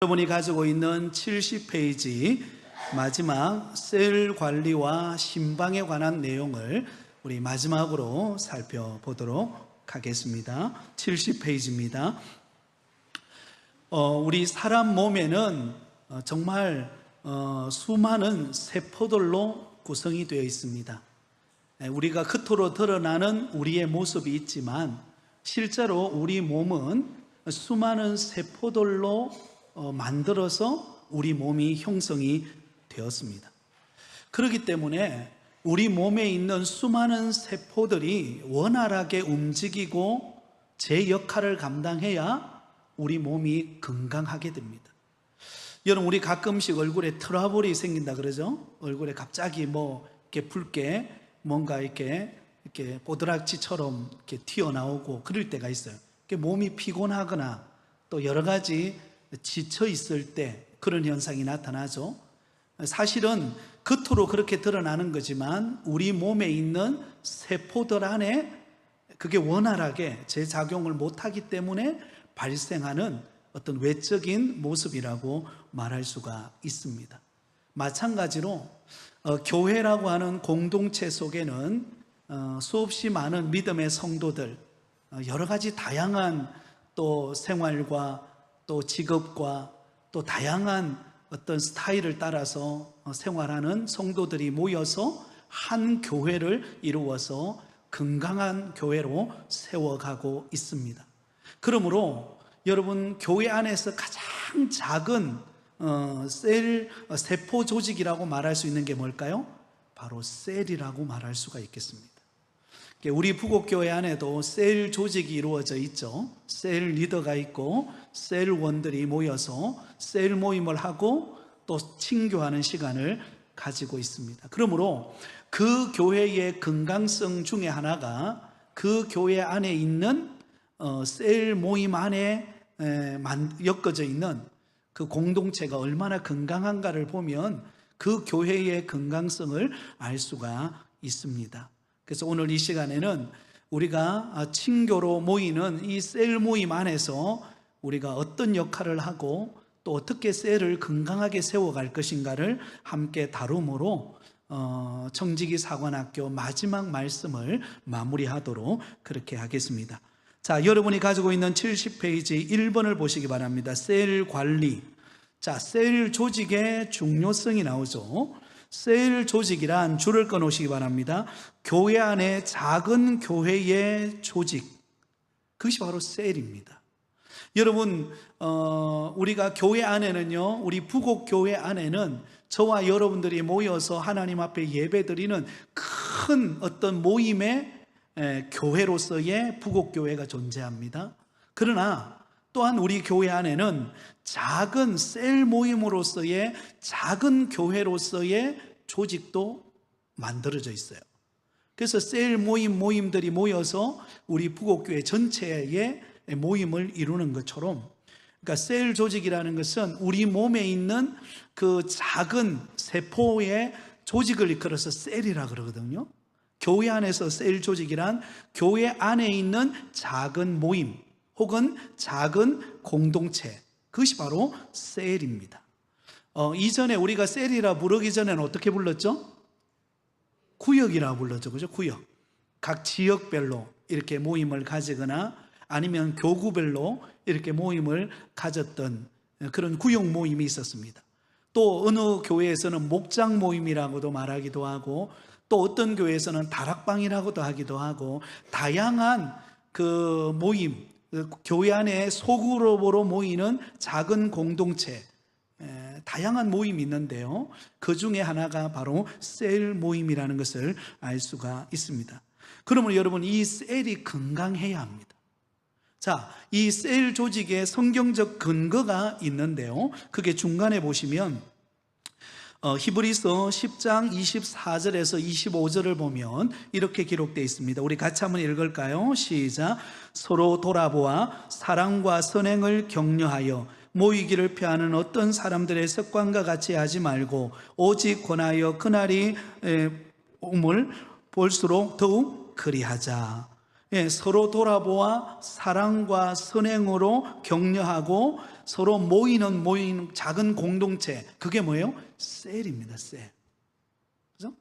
여러분이 가지고 있는 70페이지 마지막 셀 관리와 신방에 관한 내용을 우리 마지막으로 살펴보도록 하겠습니다. 70페이지입니다. 우리 사람 몸에는 정말 수많은 세포들로 구성이 되어 있습니다. 우리가 겉으로 드러나는 우리의 모습이 있지만 실제로 우리 몸은 수많은 세포들로 만들어서 우리 몸이 형성이 되었습니다. 그렇기 때문에 우리 몸에 있는 수많은 세포들이 원활하게 움직이고 제 역할을 감당해야 우리 몸이 건강하게 됩니다. 여러분, 우리 가끔씩 얼굴에 트러블이 생긴다 그러죠? 얼굴에 갑자기 이렇게 붉게 뭔가 이렇게 보드락지처럼 이렇게 튀어나오고 그럴 때가 있어요. 몸이 피곤하거나 또 여러 가지 지쳐 있을 때 그런 현상이 나타나죠. 사실은 겉으로 그렇게 드러나는 거지만 우리 몸에 있는 세포들 안에 그게 원활하게 재작용을 못하기 때문에 발생하는 어떤 외적인 모습이라고 말할 수가 있습니다. 마찬가지로 교회라고 하는 공동체 속에는 수없이 많은 믿음의 성도들, 여러 가지 다양한 또 생활과 또 직업과 또 다양한 어떤 스타일을 따라서 생활하는 성도들이 모여서 한 교회를 이루어서 건강한 교회로 세워가고 있습니다. 그러므로 여러분, 교회 안에서 가장 작은 세포 조직이라고 말할 수 있는 게 뭘까요? 바로 셀이라고 말할 수가 있겠습니다. 우리 부곡교회 안에도 셀 조직이 이루어져 있죠. 셀 리더가 있고 셀원들이 모여서 셀 모임을 하고 또 친교하는 시간을 가지고 있습니다. 그러므로 그 교회의 건강성 중에 하나가 그 교회 안에 있는 셀 모임 안에 엮어져 있는 그 공동체가 얼마나 건강한가를 보면 그 교회의 건강성을 알 수가 있습니다. 그래서 오늘 이 시간에는 우리가 친교로 모이는 이 셀 모임 안에서 우리가 어떤 역할을 하고 또 어떻게 셀을 건강하게 세워갈 것인가를 함께 다룸으로 청지기 사관학교 마지막 말씀을 마무리하도록 그렇게 하겠습니다. 자, 여러분이 가지고 있는 70페이지 1번을 보시기 바랍니다. 셀 관리. 자, 셀 조직의 중요성이 나오죠. 셀 조직이란 줄을 꺼놓으시기 바랍니다. 교회 안에 작은 교회의 조직, 그것이 바로 셀입니다. 여러분, 우리가 교회 안에는요, 우리 부곡교회 안에는 저와 여러분들이 모여서 하나님 앞에 예배드리는 큰 어떤 모임의 교회로서의 부곡교회가 존재합니다. 그러나 또한 우리 교회 안에는 작은 셀 모임으로서의 작은 교회로서의 조직도 만들어져 있어요. 그래서 셀 모임들이 모여서 우리 부곡교회 전체의 모임을 이루는 것처럼, 그러니까 셀 조직이라는 것은 우리 몸에 있는 그 작은 세포의 조직을 이끌어서 셀이라 그러거든요. 교회 안에서 셀 조직이란 교회 안에 있는 작은 모임 혹은 작은 공동체, 그것이 바로 셀입니다. 이전에 우리가 셀이라 부르기 전에는 어떻게 불렀죠? 구역이라고 불렀죠. 그죠? 구역. 각 지역별로 이렇게 모임을 가지거나 아니면 교구별로 이렇게 모임을 가졌던 그런 구역 모임이 있었습니다. 또 어느 교회에서는 목장 모임이라고도 말하기도 하고 또 어떤 교회에서는 다락방이라고도 하기도 하고 다양한 그 모임, 교회 안에 소그룹으로 모이는 작은 공동체, 다양한 모임이 있는데요, 그 중에 하나가 바로 셀 모임이라는 것을 알 수가 있습니다. 그러면 여러분, 이 셀이 건강해야 합니다. 자, 이 셀 조직의 성경적 근거가 있는데요, 그게 중간에 보시면 히브리서 10장 24절에서 25절을 보면 이렇게 기록되어 있습니다. 우리 같이 한번 읽을까요? 시작. 서로 돌아보아 사랑과 선행을 격려하여 모이기를 피하는 어떤 사람들의 습관과 같이 하지 말고 오직 권하여 그날이 옴을 볼수록 더욱 그리하자. 서로 돌아보아 사랑과 선행으로 격려하고 서로 모이는 작은 공동체, 그게 뭐예요? 셀입니다. 셀. 그죠?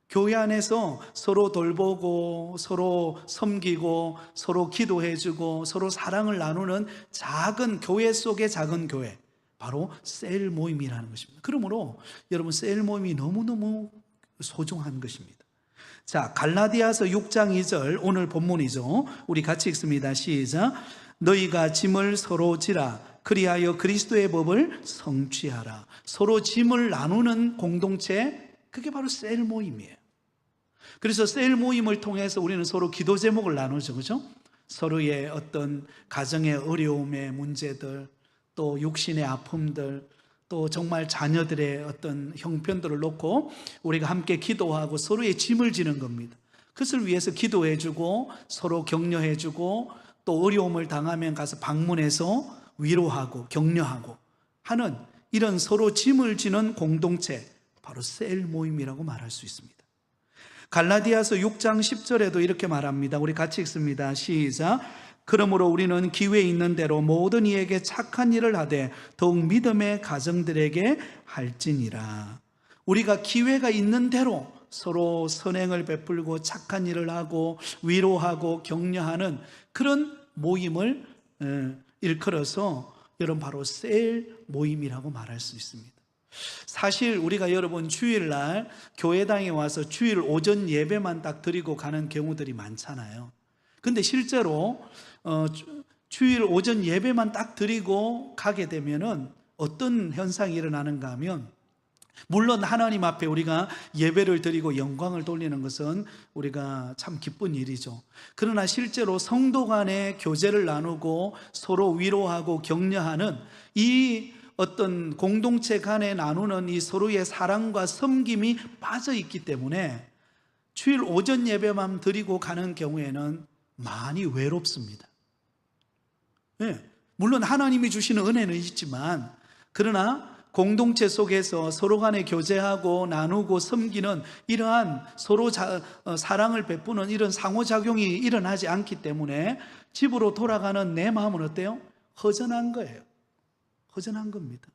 교회 안에서 서로 돌보고 서로 섬기고 서로 기도해주고 서로 사랑을 나누는 작은 교회 속의 작은 교회, 바로 셀 모임이라는 것입니다. 그러므로 여러분, 셀 모임이 너무너무 소중한 것입니다. 자, 갈라디아서 6장 2절, 오늘 본문이죠. 우리 같이 읽습니다. 시작. 너희가 짐을 서로 지라. 그리하여 그리스도의 법을 성취하라. 서로 짐을 나누는 공동체, 그게 바로 셀 모임이에요. 그래서 셀 모임을 통해서 우리는 서로 기도 제목을 나누죠. 그죠? 서로의 어떤 가정의 어려움의 문제들, 또 육신의 아픔들, 또 정말 자녀들의 어떤 형편들을 놓고 우리가 함께 기도하고 서로의 짐을 지는 겁니다. 그것을 위해서 기도해주고 서로 격려해주고 또 어려움을 당하면 가서 방문해서 위로하고 격려하고 하는 이런 서로 짐을 지는 공동체, 바로 셀 모임이라고 말할 수 있습니다. 갈라디아서 6장 10절에도 이렇게 말합니다. 우리 같이 읽습니다. 시작. 그러므로 우리는 기회 있는 대로 모든 이에게 착한 일을 하되 더욱 믿음의 가정들에게 할지니라. 우리가 기회가 있는 대로 서로 선행을 베풀고 착한 일을 하고 위로하고 격려하는 그런 모임을 일컬어서 여러분 바로 셀 모임이라고 말할 수 있습니다. 사실 우리가 여러분 주일날 교회당에 와서 주일 오전 예배만 딱 드리고 가는 경우들이 많잖아요. 근데 실제로 주일 오전 예배만 딱 드리고 가게 되면은 어떤 현상이 일어나는가 하면, 물론 하나님 앞에 우리가 예배를 드리고 영광을 돌리는 것은 우리가 참 기쁜 일이죠. 그러나 실제로 성도 간의 교제를 나누고 서로 위로하고 격려하는 이 어떤 공동체 간에 나누는 이 서로의 사랑과 섬김이 빠져 있기 때문에 주일 오전 예배만 드리고 가는 경우에는 많이 외롭습니다. 물론 하나님이 주시는 은혜는 있지만, 그러나 공동체 속에서 서로 간에 교제하고 나누고 섬기는 이러한 서로 사랑을 베푸는 이런 상호작용이 일어나지 않기 때문에 집으로 돌아가는 내 마음은 어때요? 허전한 거예요. 허전한 겁니다.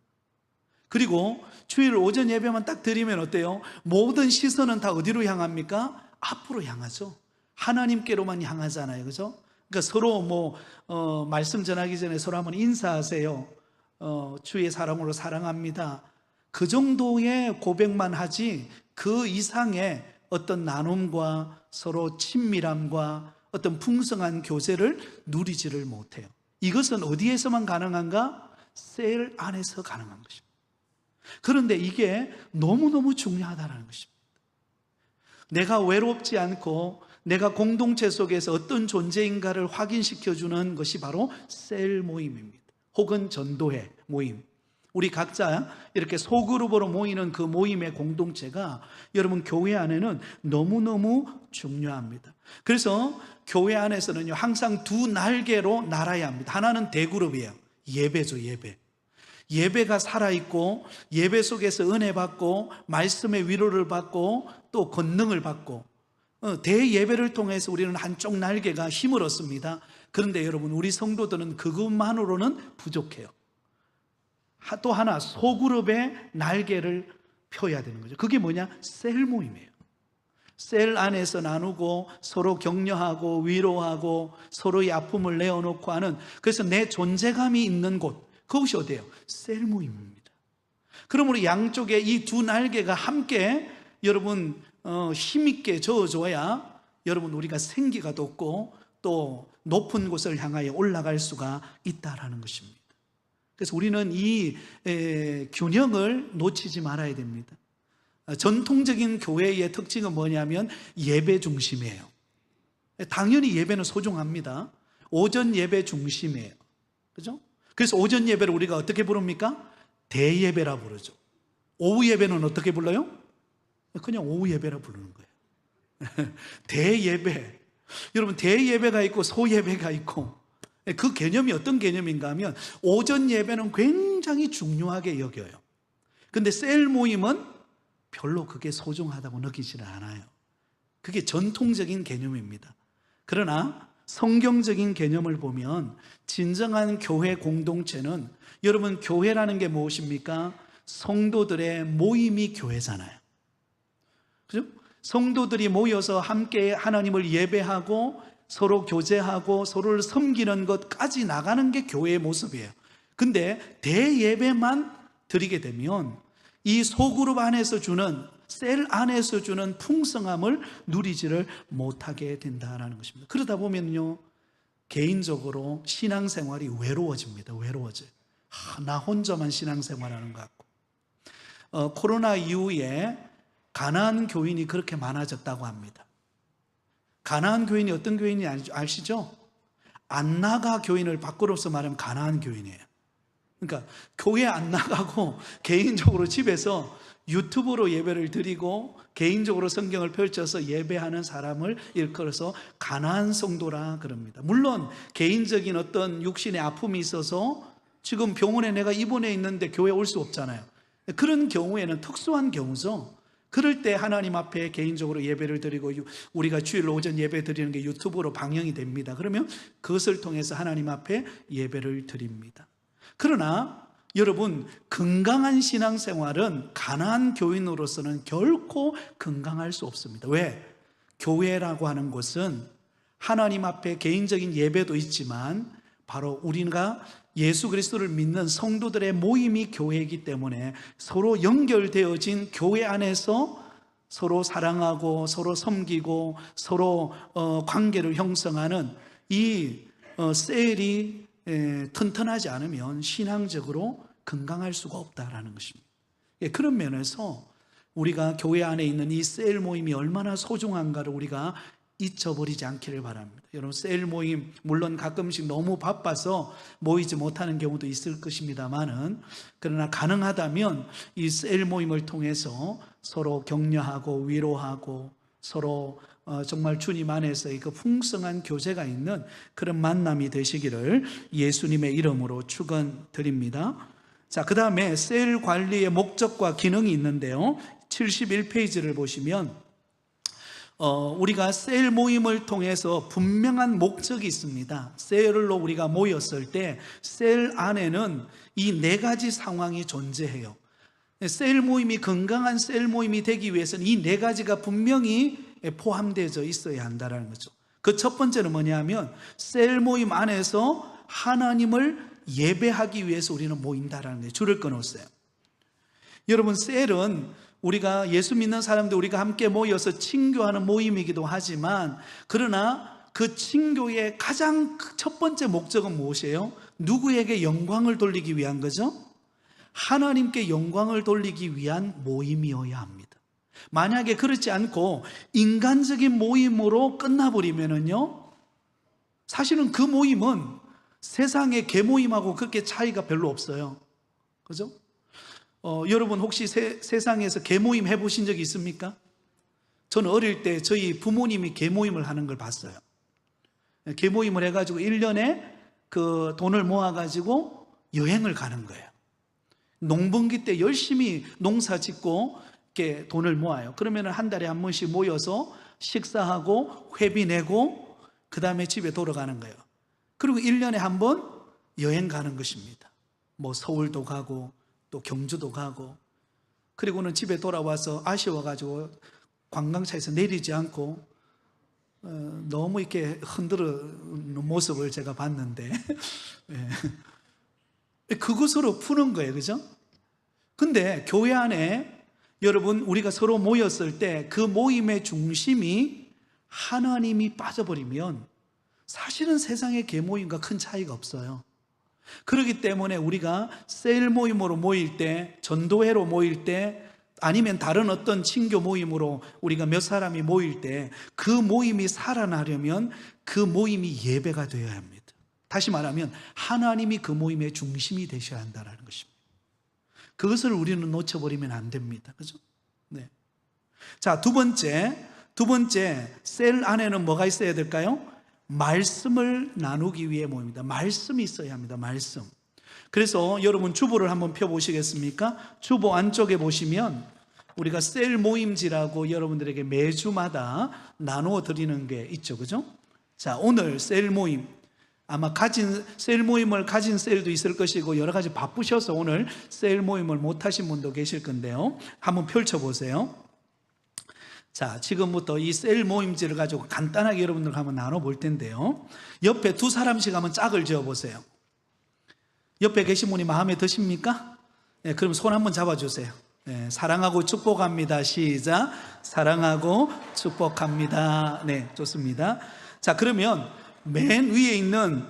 그리고 주일 오전 예배만 딱 드리면 어때요? 모든 시선은 다 어디로 향합니까? 앞으로 향하죠. 하나님께로만 향하잖아요. 그죠? 그러니까 서로 말씀 전하기 전에 서로 한번 인사하세요. 주의 사랑으로 사랑합니다. 그 정도의 고백만 하지 그 이상의 어떤 나눔과 서로 친밀함과 어떤 풍성한 교제를 누리지를 못해요. 이것은 어디에서만 가능한가? 셀 안에서 가능한 것입니다. 그런데 이게 너무너무 중요하다는 것입니다. 내가 외롭지 않고 내가 공동체 속에서 어떤 존재인가를 확인시켜주는 것이 바로 셀 모임입니다. 혹은 전도회 모임. 우리 각자 이렇게 소그룹으로 모이는 그 모임의 공동체가 여러분 교회 안에는 너무너무 중요합니다. 그래서 교회 안에서는요, 항상 두 날개로 날아야 합니다. 하나는 대그룹이에요. 예배죠, 예배. 예배가 살아있고 예배 속에서 은혜 받고 말씀의 위로를 받고 또 권능을 받고 대예배를 통해서 우리는 한쪽 날개가 힘을 얻습니다. 그런데 여러분, 우리 성도들은 그것만으로는 부족해요. 또 하나, 소그룹의 날개를 펴야 되는 거죠. 그게 뭐냐? 셀 모임이에요. 셀 안에서 나누고 서로 격려하고 위로하고 서로의 아픔을 내어놓고 하는, 그래서 내 존재감이 있는 곳, 그것이 어디예요? 셀 모임입니다. 그러므로 양쪽에 이 두 날개가 함께 여러분 힘있게 저어줘야 여러분 우리가 생기가 돋고 또 높은 곳을 향하여 올라갈 수가 있다라는 것입니다. 그래서 우리는 이 균형을 놓치지 말아야 됩니다. 전통적인 교회의 특징은 뭐냐면 예배 중심이에요. 당연히 예배는 소중합니다. 오전 예배 중심이에요. 그죠? 그래서 오전 예배를 우리가 어떻게 부릅니까? 대예배라 부르죠. 오후 예배는 어떻게 불러요? 그냥 오후 예배라 부르는 거예요. 대예배. 여러분, 대예배가 있고 소예배가 있고, 그 개념이 어떤 개념인가 하면 오전 예배는 굉장히 중요하게 여겨요. 근데 셀 모임은 별로 그게 소중하다고 느끼지는 않아요. 그게 전통적인 개념입니다. 그러나 성경적인 개념을 보면 진정한 교회 공동체는, 여러분 교회라는 게 무엇입니까? 성도들의 모임이 교회잖아요. 그죠? 성도들이 모여서 함께 하나님을 예배하고 서로 교제하고 서로를 섬기는 것까지 나가는 게 교회의 모습이에요. 근데 대예배만 드리게 되면 이 소그룹 안에서 주는, 셀 안에서 주는 풍성함을 누리지를 못하게 된다는 것입니다. 그러다 보면요, 개인적으로 신앙생활이 외로워집니다. 외로워져요. 나 혼자만 신앙생활하는 것 같고. 코로나 이후에 가나안 교인이 그렇게 많아졌다고 합니다. 가나안 교인이 어떤 교인이 아시죠? 안 나가 교인을 바꾸어서 말하면 가나안 교인이에요. 그러니까 교회 안 나가고 개인적으로 집에서 유튜브로 예배를 드리고 개인적으로 성경을 펼쳐서 예배하는 사람을 일컬어서 가나안 성도라 그럽니다. 물론 개인적인 어떤 육신의 아픔이 있어서 지금 병원에 내가 입원해 있는데 교회에 올 수 없잖아요. 그런 경우에는 특수한 경우죠. 그럴 때 하나님 앞에 개인적으로 예배를 드리고, 우리가 주일 오전 예배 드리는 게 유튜브로 방영이 됩니다. 그러면 그것을 통해서 하나님 앞에 예배를 드립니다. 그러나 여러분, 건강한 신앙생활은 가나안 교인으로서는 결코 건강할 수 없습니다. 왜? 교회라고 하는 곳은 하나님 앞에 개인적인 예배도 있지만 바로 우리가 예수 그리스도를 믿는 성도들의 모임이 교회이기 때문에 서로 연결되어진 교회 안에서 서로 사랑하고 서로 섬기고 서로 관계를 형성하는 이 셀이 튼튼하지 않으면 신앙적으로 건강할 수가 없다라는 것입니다. 그런 면에서 우리가 교회 안에 있는 이 셀 모임이 얼마나 소중한가를 우리가 잊어버리지 않기를 바랍니다. 여러분, 셀 모임 물론 가끔씩 너무 바빠서 모이지 못하는 경우도 있을 것입니다만은, 그러나 가능하다면 이 셀 모임을 통해서 서로 격려하고 위로하고 서로 정말 주님 안에서의 그 풍성한 교제가 있는 그런 만남이 되시기를 예수님의 이름으로 축원드립니다. 자, 그 다음에 셀 관리의 목적과 기능이 있는데요, 71페이지를 보시면 우리가 셀 모임을 통해서 분명한 목적이 있습니다. 셀로 우리가 모였을 때 셀 안에는 이 네 가지 상황이 존재해요. 셀 모임이 건강한 셀 모임이 되기 위해서는 이 네 가지가 분명히 포함되어 있어야 한다는 거죠. 그 첫 번째는 뭐냐면 셀 모임 안에서 하나님을 예배하기 위해서 우리는 모인다라는 거예요. 줄을 끊었어요. 여러분, 셀은 우리가 예수 믿는 사람들 우리가 함께 모여서 친교하는 모임이기도 하지만, 그러나 그 친교의 가장 첫 번째 목적은 무엇이에요? 누구에게 영광을 돌리기 위한 거죠? 하나님께 영광을 돌리기 위한 모임이어야 합니다. 만약에 그렇지 않고 인간적인 모임으로 끝나버리면은요, 사실은 그 모임은 세상의 개모임하고 그렇게 차이가 별로 없어요. 그죠? 여러분 혹시 세상에서 개모임 해보신 적이 있습니까? 저는 어릴 때 저희 부모님이 개모임을 하는 걸 봤어요. 개모임을 해가지고 1년에 그 돈을 모아가지고 여행을 가는 거예요. 농번기 때 열심히 농사 짓고 이렇게 돈을 모아요. 그러면 한 달에 한 번씩 모여서 식사하고 회비 내고 그 다음에 집에 돌아가는 거예요. 그리고 1년에 한 번 여행 가는 것입니다. 뭐 서울도 가고 또 경주도 가고, 그리고는 집에 돌아와서 아쉬워가지고 관광차에서 내리지 않고 너무 이렇게 흔들는 모습을 제가 봤는데 그것으로 푸는 거예요. 그죠? 근데 교회 안에 여러분, 우리가 서로 모였을 때 그 모임의 중심이 하나님이 빠져버리면 사실은 세상의 개모임과 큰 차이가 없어요. 그렇기 때문에 우리가 셀 모임으로 모일 때, 전도회로 모일 때, 아니면 다른 어떤 친교 모임으로 우리가 몇 사람이 모일 때 그 모임이 살아나려면 그 모임이 예배가 되어야 합니다. 다시 말하면 하나님이 그 모임의 중심이 되셔야 한다는 것입니다. 그것을 우리는 놓쳐버리면 안 됩니다. 그죠? 네. 자, 두 번째 셀 안에는 뭐가 있어야 될까요? 말씀을 나누기 위해 모입니다. 말씀이 있어야 합니다. 말씀. 그래서 여러분 주보를 한번 펴보시겠습니까? 주보 안쪽에 보시면 우리가 셀 모임지라고 여러분들에게 매주마다 나누어 드리는 게 있죠. 그죠? 자, 오늘 셀 모임, 아마 셀 모임을 가진 셀도 있을 것이고 여러 가지 바쁘셔서 오늘 셀 모임을 못 하신 분도 계실 건데요. 한번 펼쳐보세요. 자, 지금부터 이 셀 모임지를 가지고 간단하게 여러분들 한번 나눠볼 텐데요. 옆에 두 사람씩 한번 짝을 지어보세요. 옆에 계신 분이 마음에 드십니까? 네, 그럼 손 한번 잡아주세요. 네, 사랑하고 축복합니다. 시작. 사랑하고 축복합니다. 네, 좋습니다. 자, 그러면 맨 위에 있는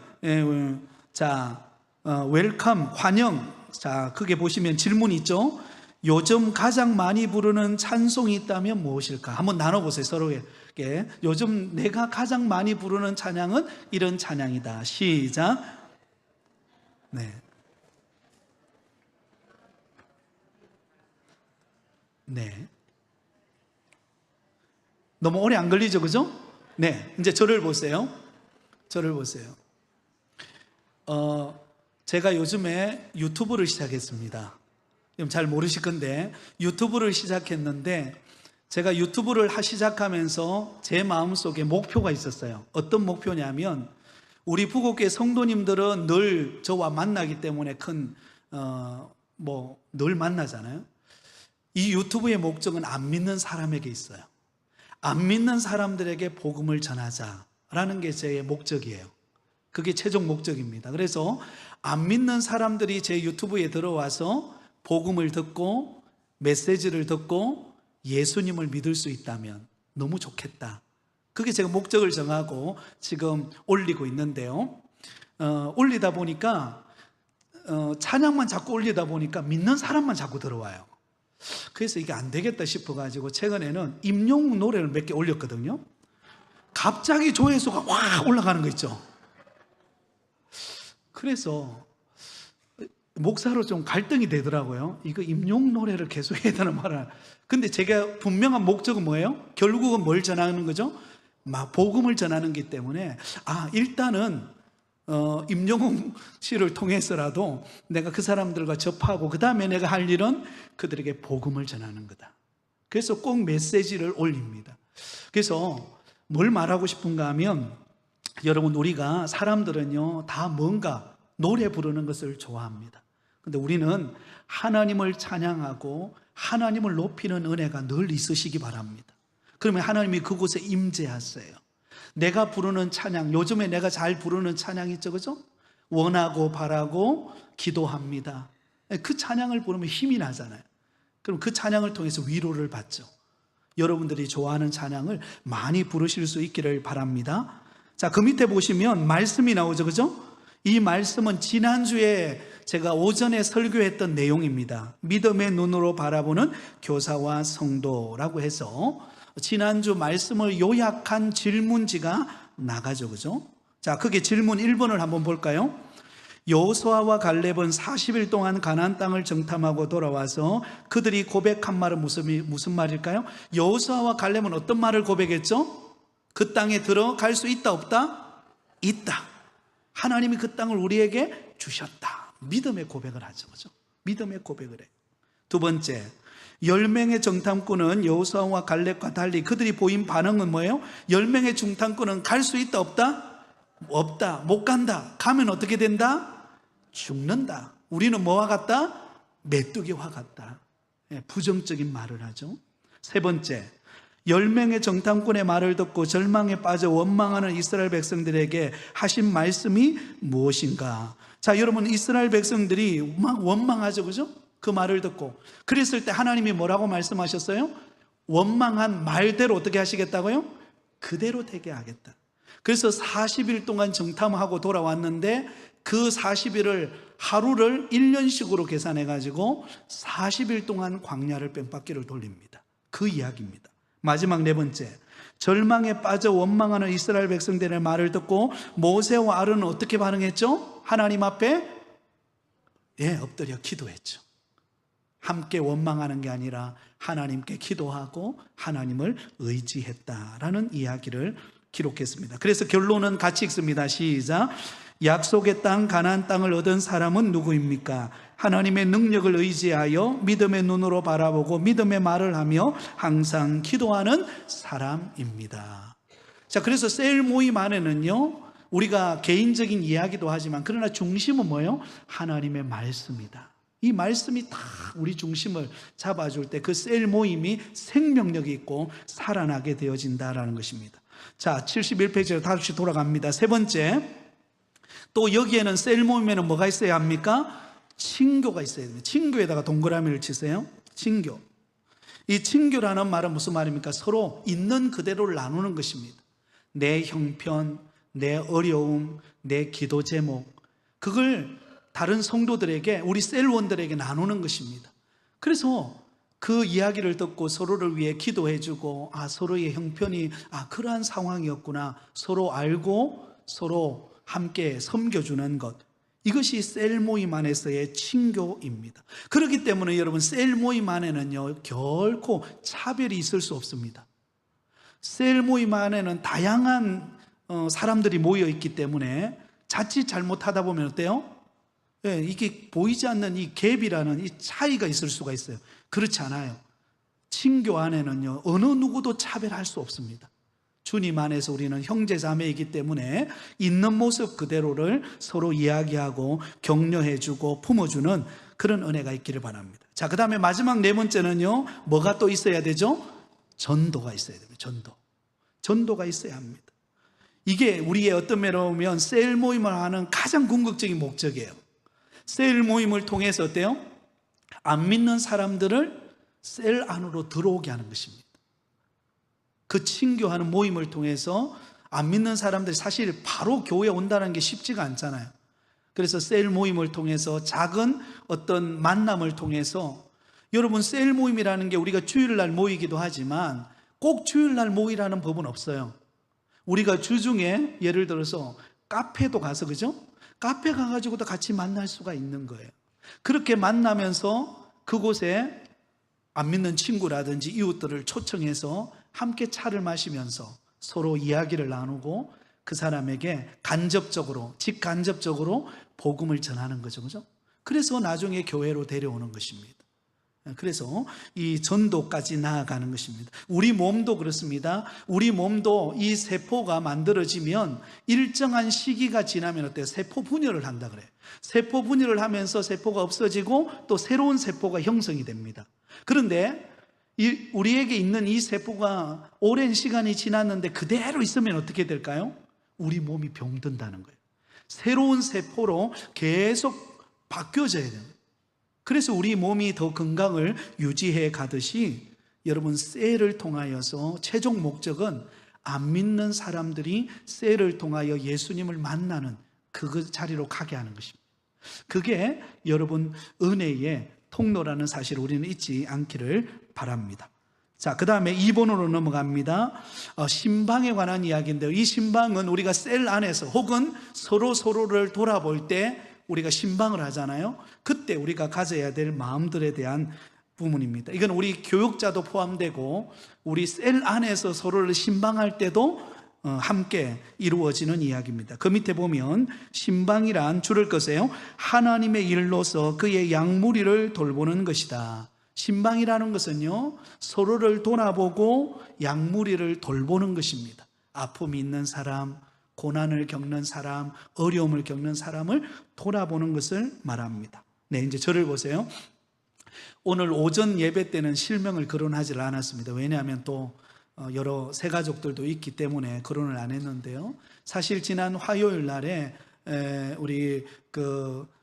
웰컴, 환영. 자, 크게 보시면 질문이 있죠. 요즘 가장 많이 부르는 찬송이 있다면 무엇일까? 한번 나눠보세요, 서로에게. 요즘 내가 가장 많이 부르는 찬양은 이런 찬양이다. 시작. 네. 네. 너무 오래 안 걸리죠, 그죠? 네. 이제 저를 보세요. 저를 보세요. 제가 요즘에 유튜브를 시작했습니다. 잘 모르실 건데, 유튜브를 시작했는데, 제가 유튜브를 시작하면서 제 마음속에 목표가 있었어요. 어떤 목표냐면, 우리 부곡교회 성도님들은 늘 저와 만나기 때문에 늘 만나잖아요. 이 유튜브의 목적은 안 믿는 사람에게 있어요. 안 믿는 사람들에게 복음을 전하자라는 게 제 목적이에요. 그게 최종 목적입니다. 그래서 안 믿는 사람들이 제 유튜브에 들어와서 복음을 듣고 메시지를 듣고 예수님을 믿을 수 있다면 너무 좋겠다. 그게 제가 목적을 정하고 지금 올리고 있는데요. 올리다 보니까 찬양만 자꾸 올리다 보니까 믿는 사람만 자꾸 들어와요. 그래서 이게 안 되겠다 싶어가지고 최근에는 임영웅 노래를 몇 개 올렸거든요. 갑자기 조회수가 확 올라가는 거 있죠. 그래서 목사로 좀 갈등이 되더라고요. 이거 임영웅 노래를 계속 해야 되는 말을. 근데 제가 분명한 목적은 뭐예요? 결국은 뭘 전하는 거죠? 복음을 전하는 기 때문에 일단은 임영웅 씨를 통해서라도 내가 그 사람들과 접하고 그 다음에 내가 할 일은 그들에게 복음을 전하는 거다. 그래서 꼭 메시지를 올립니다. 그래서 뭘 말하고 싶은가 하면, 여러분, 우리가 사람들은요 다 뭔가 노래 부르는 것을 좋아합니다. 근데 우리는 하나님을 찬양하고 하나님을 높이는 은혜가 늘 있으시기 바랍니다. 그러면 하나님이 그곳에 임재하세요. 내가 부르는 찬양, 요즘에 내가 잘 부르는 찬양 있죠, 그죠? 원하고 바라고 기도합니다. 그 찬양을 부르면 힘이 나잖아요. 그럼 그 찬양을 통해서 위로를 받죠. 여러분들이 좋아하는 찬양을 많이 부르실 수 있기를 바랍니다. 자, 그 밑에 보시면 말씀이 나오죠, 그죠? 이 말씀은 지난주에 제가 오전에 설교했던 내용입니다. 믿음의 눈으로 바라보는 교사와 성도라고 해서 지난주 말씀을 요약한 질문지가 나가죠, 그죠? 자, 그게 질문 1번을 한번 볼까요? 여호수아와 갈렙은 40일 동안 가나안 땅을 정탐하고 돌아와서 그들이 고백한 말은 무슨 말일까요? 여호수아와 갈렙은 어떤 말을 고백했죠? 그 땅에 들어갈 수 있다, 없다? 있다. 하나님이 그 땅을 우리에게 주셨다. 믿음의 고백을 하죠, 그죠? 믿음의 고백을 해요. 두 번째, 10명의 정탐꾼은 여호수아와 갈렙과 달리 그들이 보인 반응은 뭐예요? 10명의 정탐꾼은 갈 수 있다, 없다? 없다, 못 간다. 가면 어떻게 된다? 죽는다. 우리는 뭐와 같다? 메뚜기와 같다. 부정적인 말을 하죠. 세 번째, 10명의 정탐꾼의 말을 듣고 절망에 빠져 원망하는 이스라엘 백성들에게 하신 말씀이 무엇인가? 자, 여러분, 이스라엘 백성들이 막 원망하죠, 그죠? 그 말을 듣고. 그랬을 때 하나님이 뭐라고 말씀하셨어요? 원망한 말대로 어떻게 하시겠다고요? 그대로 되게 하겠다. 그래서 40일 동안 정탐하고 돌아왔는데 그 40일을 하루를 1년씩으로 계산해 가지고 40일 동안 광야를 뺑바퀴를 돌립니다. 그 이야기입니다. 마지막 네 번째, 절망에 빠져 원망하는 이스라엘 백성들의 말을 듣고 모세와 아론은 어떻게 반응했죠? 하나님 앞에 엎드려 기도했죠. 함께 원망하는 게 아니라 하나님께 기도하고 하나님을 의지했다라는 이야기를 기록했습니다. 그래서 결론은 같이 읽습니다. 시작. 약속의 땅 가나안 땅을 얻은 사람은 누구입니까? 하나님의 능력을 의지하여 믿음의 눈으로 바라보고 믿음의 말을 하며 항상 기도하는 사람입니다. 자, 그래서 셀 모임 안에는요, 우리가 개인적인 이야기도 하지만 그러나 중심은 뭐예요? 하나님의 말씀이다. 이 말씀이 다 우리 중심을 잡아줄 때 그 셀 모임이 생명력이 있고 살아나게 되어진다라는 것입니다. 자, 71페이지로 다시 돌아갑니다. 세 번째, 또 여기에는 셀 모임에는 뭐가 있어야 합니까? 친교가 있어야 됩니다. 친교에다가 동그라미를 치세요. 친교. 이 친교라는 말은 무슨 말입니까? 서로 있는 그대로를 나누는 것입니다. 내 형편, 내 어려움, 내 기도 제목, 그걸 다른 성도들에게, 우리 셀원들에게 나누는 것입니다. 그래서 그 이야기를 듣고 서로를 위해 기도해주고, 서로의 형편이 그러한 상황이었구나, 서로 알고 서로 함께 섬겨주는 것, 이것이 셀 모임 안에서의 친교입니다. 그렇기 때문에 여러분, 셀 모임 안에는요, 결코 차별이 있을 수 없습니다. 셀 모임 안에는 다양한 사람들이 모여 있기 때문에 자칫 잘못하다 보면 어때요? 이게 보이지 않는 이 갭이라는 이 차이가 있을 수가 있어요. 그렇지 않아요. 친교 안에는요, 어느 누구도 차별할 수 없습니다. 주님 안에서 우리는 형제 자매이기 때문에 있는 모습 그대로를 서로 이야기하고 격려해주고 품어주는 그런 은혜가 있기를 바랍니다. 자, 그 다음에 마지막 네 번째는요, 뭐가 또 있어야 되죠? 전도가 있어야 됩니다. 전도가 있어야 합니다. 이게 우리의 어떤 면으로 보면 셀 모임을 하는 가장 궁극적인 목적이에요. 셀 모임을 통해서 어때요? 안 믿는 사람들을 셀 안으로 들어오게 하는 것입니다. 그 친교하는 모임을 통해서 안 믿는 사람들이 사실 바로 교회에 온다는 게 쉽지가 않잖아요. 그래서 셀 모임을 통해서 작은 어떤 만남을 통해서, 여러분, 셀 모임이라는 게 우리가 주일날 모이기도 하지만 꼭 주일날 모이라는 법은 없어요. 우리가 주중에 예를 들어서 카페도 가서, 그죠? 카페 가가지고도 같이 만날 수가 있는 거예요. 그렇게 만나면서 그곳에 안 믿는 친구라든지 이웃들을 초청해서 함께 차를 마시면서 서로 이야기를 나누고 그 사람에게 간접적으로, 직간접적으로 복음을 전하는 거죠. 그죠? 그래서 나중에 교회로 데려오는 것입니다. 그래서 이 전도까지 나아가는 것입니다. 우리 몸도 그렇습니다. 우리 몸도 이 세포가 만들어지면 일정한 시기가 지나면 어때요? 세포 분열을 한다 그래요. 세포 분열을 하면서 세포가 없어지고 또 새로운 세포가 형성이 됩니다. 그런데 우리에게 있는 이 세포가 오랜 시간이 지났는데 그대로 있으면 어떻게 될까요? 우리 몸이 병든다는 거예요. 새로운 세포로 계속 바뀌어져야 돼요. 그래서 우리 몸이 더 건강을 유지해 가듯이 여러분, 셀을 통하여서 최종 목적은 안 믿는 사람들이 셀을 통하여 예수님을 만나는 그 자리로 가게 하는 것입니다. 그게 여러분 은혜의 통로라는 사실을 우리는 잊지 않기를 바랍니다. 자, 그 다음에 2번으로 넘어갑니다. 신방에 관한 이야기인데요, 이 신방은 우리가 셀 안에서 혹은 서로를 돌아볼 때 우리가 신방을 하잖아요. 그때 우리가 가져야 될 마음들에 대한 부분입니다. 이건 우리 교육자도 포함되고 우리 셀 안에서 서로를 신방할 때도 함께 이루어지는 이야기입니다. 그 밑에 보면 신방이란 줄을 거세요. 하나님의 일로서 그의 양무리를 돌보는 것이다. 신방이라는 것은요, 서로를 돌아보고 양무리를 돌보는 것입니다. 아픔이 있는 사람, 고난을 겪는 사람, 어려움을 겪는 사람을 돌아보는 것을 말합니다. 네, 이제 저를 보세요. 오늘 오전 예배 때는 실명을 거론하지 않았습니다. 왜냐하면 또 여러 새가족들도 있기 때문에 거론을 안 했는데요, 사실 지난 화요일 날에 우리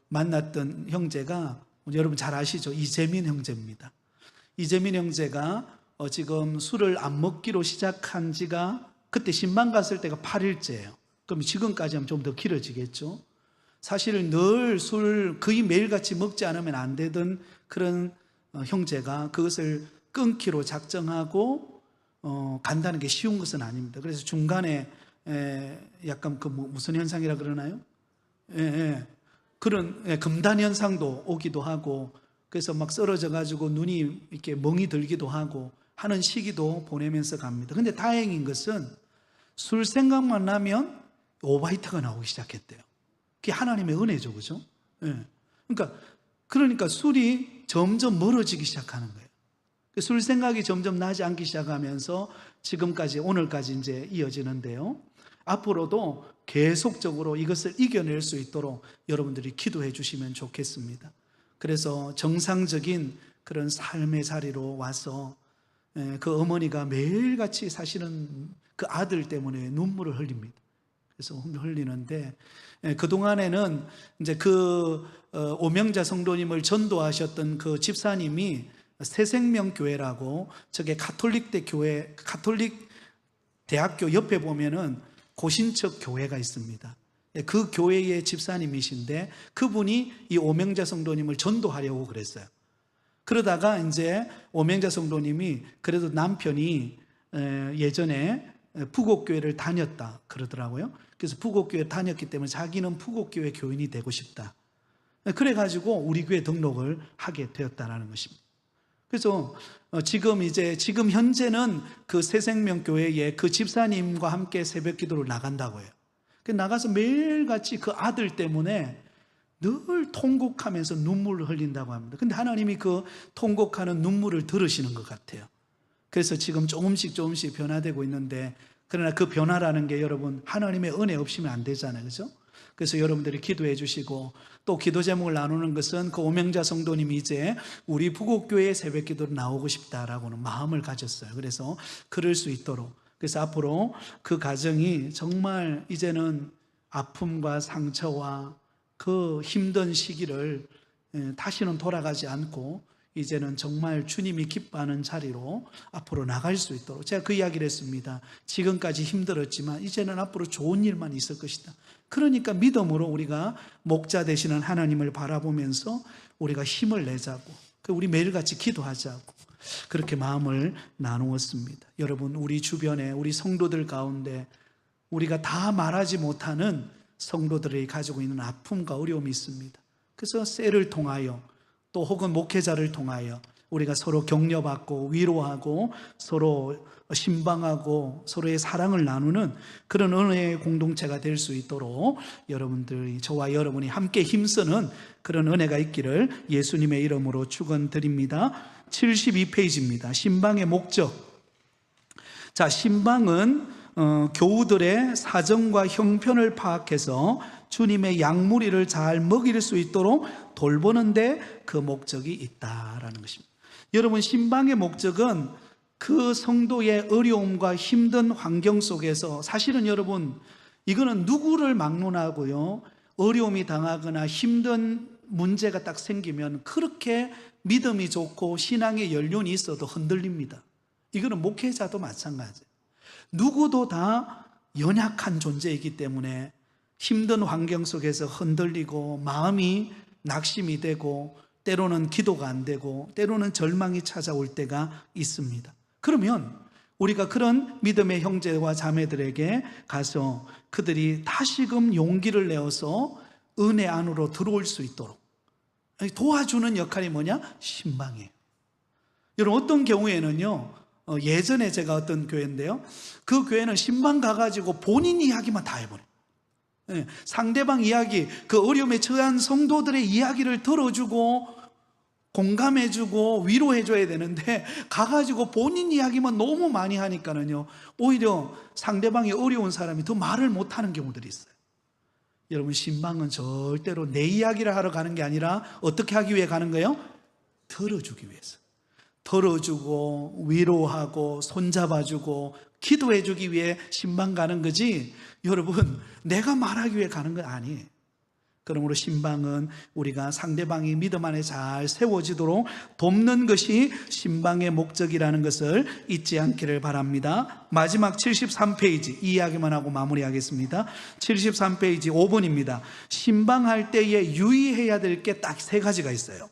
만났던 형제가 여러분 잘 아시죠? 이재민 형제입니다. 이재민 형제가 지금 술을 안 먹기로 시작한 지가 그때 신방 갔을 때가 8일째예요. 그럼 지금까지 하면 좀 더 길어지겠죠. 사실 늘 술 거의 매일같이 먹지 않으면 안 되던 그런 형제가 그것을 끊기로 작정하고 간다는 게 쉬운 것은 아닙니다. 그래서 중간에 약간 무슨 현상이라 그러나요? 그런 금단 현상도 오기도 하고, 그래서 막 쓰러져 가지고 눈이 이렇게 멍이 들기도 하고 하는 시기도 보내면서 갑니다. 근데 다행인 것은 술 생각만 나면 오바이트가 나오기 시작했대요. 그게 하나님의 은혜죠, 그죠? 그러니까 술이 점점 멀어지기 시작하는 거예요. 술 생각이 점점 나지 않기 시작하면서 지금까지, 오늘까지 이제 이어지는데요. 앞으로도 계속적으로 이것을 이겨낼 수 있도록 여러분들이 기도해 주시면 좋겠습니다. 그래서 정상적인 그런 삶의 자리로 와서 그 어머니가 매일같이 사실은 그 아들 때문에 눈물을 흘립니다. 그래서 흘리는데, 그동안에는 이제 그 오명자 성도님을 전도하셨던 그 집사님이 새생명교회라고, 저게 가톨릭대 교회, 가톨릭 대학교 옆에 보면은 고신척 교회가 있습니다. 그 교회의 집사님이신데, 그분이 이 오명자 성도님을 전도하려고 그랬어요. 그러다가 이제 오명자 성도님이 그래도 남편이 예전에 푸곡교회를 다녔다 그러더라고요. 그래서 푸곡교회 다녔기 때문에 자기는 푸곡교회 교인이 되고 싶다. 그래가지고 우리 교회 등록을 하게 되었다라는 것입니다. 그래서 지금 현재는 그 새생명교회에 그 집사님과 함께 새벽 기도를 나간다고 해요. 나가서 매일같이 그 아들 때문에 늘 통곡하면서 눈물을 흘린다고 합니다. 근데 하나님이 그 통곡하는 눈물을 들으시는 것 같아요. 그래서 지금 조금씩 변화되고 있는데, 그러나 그 변화라는 게 여러분 하나님의 은혜 없이면 안 되잖아요, 그렇죠? 그래서 여러분들이 기도해 주시고, 또 기도 제목을 나누는 것은 그 오명자 성도님이 이제 우리 부곡교회에 새벽 기도로 나오고 싶다라고는 마음을 가졌어요. 그래서 그럴 수 있도록, 그래서 앞으로 그 가정이 정말 이제는 아픔과 상처와 그 힘든 시기를 다시는 돌아가지 않고 이제는 정말 주님이 기뻐하는 자리로 앞으로 나갈 수 있도록, 제가 그 이야기를 했습니다. 지금까지 힘들었지만 이제는 앞으로 좋은 일만 있을 것이다. 그러니까 믿음으로 우리가 목자 되시는 하나님을 바라보면서 우리가 힘을 내자고, 우리 매일같이 기도하자고, 그렇게 마음을 나누었습니다. 여러분, 우리 주변에 우리 성도들 가운데 우리가 다 말하지 못하는 성도들이 가지고 있는 아픔과 어려움이 있습니다. 그래서 셀을 통하여 또 혹은 목회자를 통하여 우리가 서로 격려받고 위로하고 서로 신방하고 서로의 사랑을 나누는 그런 은혜의 공동체가 될 수 있도록 여러분들이, 저와 여러분이 함께 힘쓰는 그런 은혜가 있기를 예수님의 이름으로 축원드립니다. 72페이지입니다. 신방의 목적. 자, 신방은 교우들의 사정과 형편을 파악해서 주님의 양무리를 잘 먹일 수 있도록 돌보는데 그 목적이 있다라는 것입니다. 여러분, 신방의 목적은 그 성도의 어려움과 힘든 환경 속에서, 사실은 여러분 이거는 누구를 막론하고요, 어려움이 당하거나 힘든 문제가 딱 생기면 그렇게 믿음이 좋고 신앙의 연륜이 있어도 흔들립니다. 이거는 목회자도 마찬가지예요. 누구도 다 연약한 존재이기 때문에 힘든 환경 속에서 흔들리고 마음이 낙심이 되고 때로는 기도가 안 되고 때로는 절망이 찾아올 때가 있습니다. 그러면 우리가 그런 믿음의 형제와 자매들에게 가서 그들이 다시금 용기를 내어서 은혜 안으로 들어올 수 있도록 도와주는 역할이 뭐냐? 신방이에요. 여러분, 어떤 경우에는요, 예전에 제가 어떤 교회인데요, 그 교회는 신방 가가지고 본인 이야기만 다 해버려요. 상대방 이야기, 그 어려움에 처한 성도들의 이야기를 들어주고 공감해주고 위로해줘야 되는데 가가지고 본인 이야기만 너무 많이 하니까는요, 오히려 상대방이 어려운 사람이 더 말을 못하는 경우들이 있어요. 여러분, 신방은 절대로 내 이야기를 하러 가는 게 아니라 어떻게 하기 위해 가는 거예요? 들어주기 위해서. 들어주고 위로하고 손잡아주고 기도해주기 위해 신방 가는 거지, 여러분 내가 말하기 위해 가는 건 아니에요. 그러므로 신방은 우리가 상대방이 믿음 안에 잘 세워지도록 돕는 것이 신방의 목적이라는 것을 잊지 않기를 바랍니다. 마지막 73페이지 이 이야기만 하고 마무리하겠습니다. 73페이지 5번입니다. 신방할 때에 유의해야 될 게 딱 3가지가 있어요.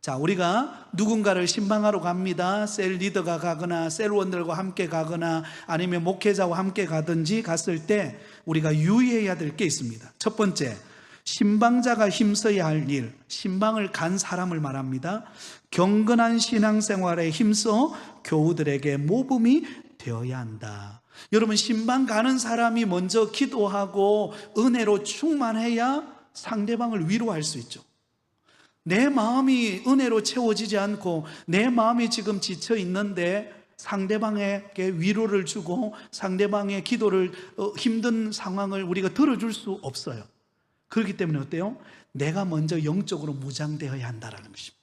자, 우리가 누군가를 신방하러 갑니다. 셀 리더가 가거나 셀원들과 함께 가거나 아니면 목회자와 함께 가든지 갔을 때 우리가 유의해야 될 게 있습니다. 첫 번째, 신방자가 힘써야 할 일, 신방을 간 사람을 말합니다. 경건한 신앙생활에 힘써 교우들에게 모범이 되어야 한다. 여러분, 신방 가는 사람이 먼저 기도하고 은혜로 충만해야 상대방을 위로할 수 있죠. 내 마음이 은혜로 채워지지 않고 내 마음이 지금 지쳐 있는데 상대방에게 위로를 주고 상대방의 기도를 힘든 상황을 우리가 들어줄 수 없어요. 그렇기 때문에 어때요? 내가 먼저 영적으로 무장되어야 한다는 것입니다.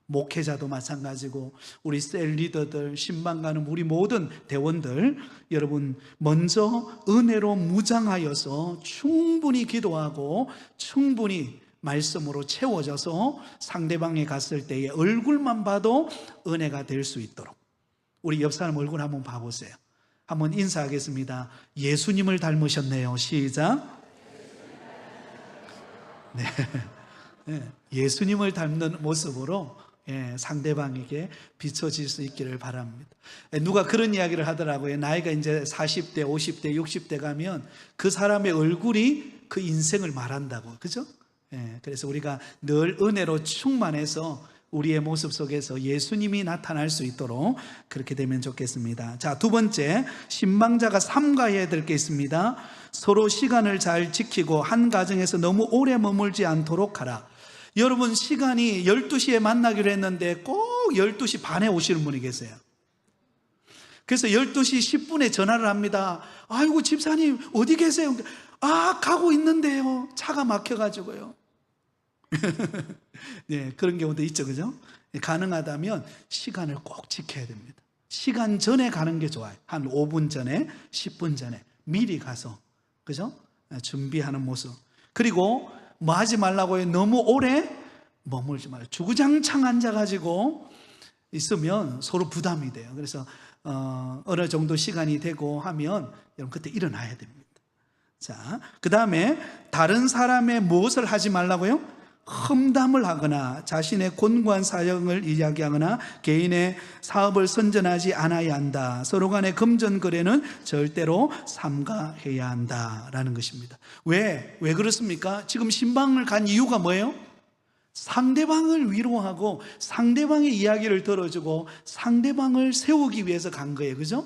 목회자도 마찬가지고 우리 셀 리더들, 신방가는 우리 모든 대원들, 여러분 먼저 은혜로 무장하여서 충분히 기도하고 충분히 말씀으로 채워져서 상대방에 갔을 때의 얼굴만 봐도 은혜가 될 수 있도록, 우리 옆 사람 얼굴 한번 봐보세요. 한번 인사하겠습니다. 예수님을 닮으셨네요. 시작. 네. 네. 예수님을 닮는 모습으로 상대방에게 비춰질 수 있기를 바랍니다. 누가 그런 이야기를 하더라고요. 나이가 이제 40대, 50대, 60대 가면 그 사람의 얼굴이 그 인생을 말한다고. 그죠? 그래서 우리가 늘 은혜로 충만해서 우리의 모습 속에서 예수님이 나타날 수 있도록 그렇게 되면 좋겠습니다. 자, 두 번째, 신방자가 삼가해야 될 게 있습니다. 서로 시간을 잘 지키고 한 가정에서 너무 오래 머물지 않도록 하라. 여러분, 시간이 12시에 만나기로 했는데 꼭 12시 반에 오시는 분이 계세요. 그래서 12시 10분에 전화를 합니다. 아이고, 집사님 어디 계세요? 아, 가고 있는데요. 차가 막혀가지고요. 네, 그런 경우도 있죠, 그죠? 가능하다면 시간을 꼭 지켜야 됩니다. 시간 전에 가는 게 좋아요. 한 5분 전에, 10분 전에 미리 가서, 그죠? 준비하는 모습. 그리고 뭐 하지 말라고 해요? 너무 오래 머물지 말아요. 주구장창 앉아가지고 있으면 서로 부담이 돼요. 그래서 어느 정도 시간이 되고 하면 여러분 그때 일어나야 됩니다. 자, 그 다음에 다른 사람의 무엇을 하지 말라고요? 험담을 하거나 자신의 곤고한 사정을 이야기하거나 개인의 사업을 선전하지 않아야 한다. 서로 간의 금전거래는 절대로 삼가해야 한다라는 것입니다. 왜 그렇습니까? 지금 신방을 간 이유가 뭐예요? 상대방을 위로하고 상대방의 이야기를 들어주고 상대방을 세우기 위해서 간 거예요. 그죠?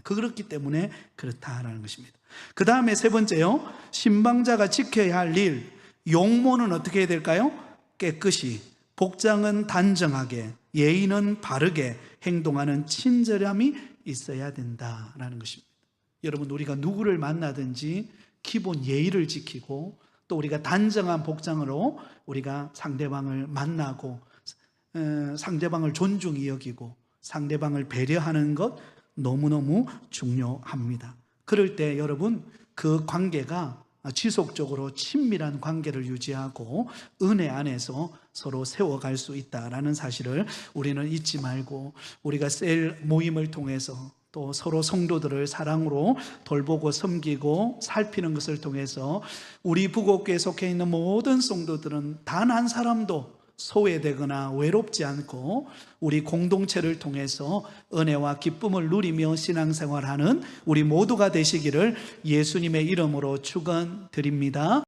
그렇기 때문에 그렇다라는 것입니다. 그 다음에 세 번째요, 신방자가 지켜야 할 일, 용모는 어떻게 해야 될까요? 깨끗이, 복장은 단정하게, 예의는 바르게 행동하는 친절함이 있어야 된다라는 것입니다. 여러분, 우리가 누구를 만나든지 기본 예의를 지키고 또 우리가 단정한 복장으로 우리가 상대방을 만나고 상대방을 존중히 여기고 상대방을 배려하는 것 너무너무 중요합니다. 그럴 때 여러분, 그 관계가 지속적으로 친밀한 관계를 유지하고 은혜 안에서 서로 세워갈 수 있다는 사실을 우리는 잊지 말고, 우리가 셀 모임을 통해서 또 서로 성도들을 사랑으로 돌보고 섬기고 살피는 것을 통해서 우리 부곡교에 속해 있는 모든 성도들은 단 한 사람도 소외되거나 외롭지 않고 우리 공동체를 통해서 은혜와 기쁨을 누리며 신앙생활하는 우리 모두가 되시기를 예수님의 이름으로 축원드립니다.